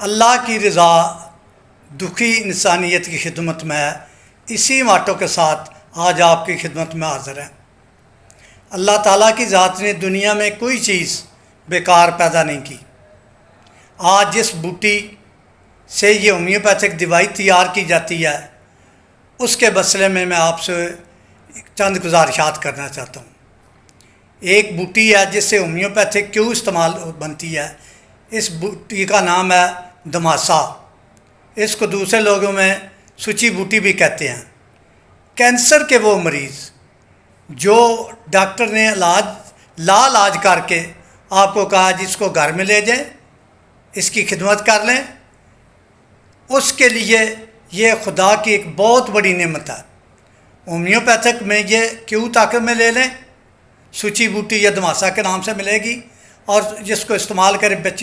अल्लाह की रज़ा दुखी इंसानियत की खिदमत में है। इसी माटो के साथ आज आपकी खिदमत में हाज़िर है। अल्लाह ताला की ज़ात ने दुनिया में कोई चीज़ बेकार पैदा नहीं की। आज जिस बूटी से ये होम्योपैथिक दवाई तैयार की जाती है, उसके मसले में मैं आपसे चंद गुजारिशात करना चाहता हूँ। एक बूटी है जिससे होम्योपैथिक क्यों इस्तेमाल बनती है। इस बूटी का नाम है दमासा। इसको दूसरे लोगों में सूची बूटी भी कहते हैं। कैंसर के वो मरीज़ जो डॉक्टर ने लाइलाज करके आपको कहा जिसको घर में ले जाएं, इसकी खिदमत कर लें, उसके लिए ये खुदा की एक बहुत बड़ी नेमत है। होम्योपैथिक में ये क्यों ताकत में ले लें, सूची बूटी या दमासा के नाम से मिलेगी और जिसको इस्तेमाल करें बच्ची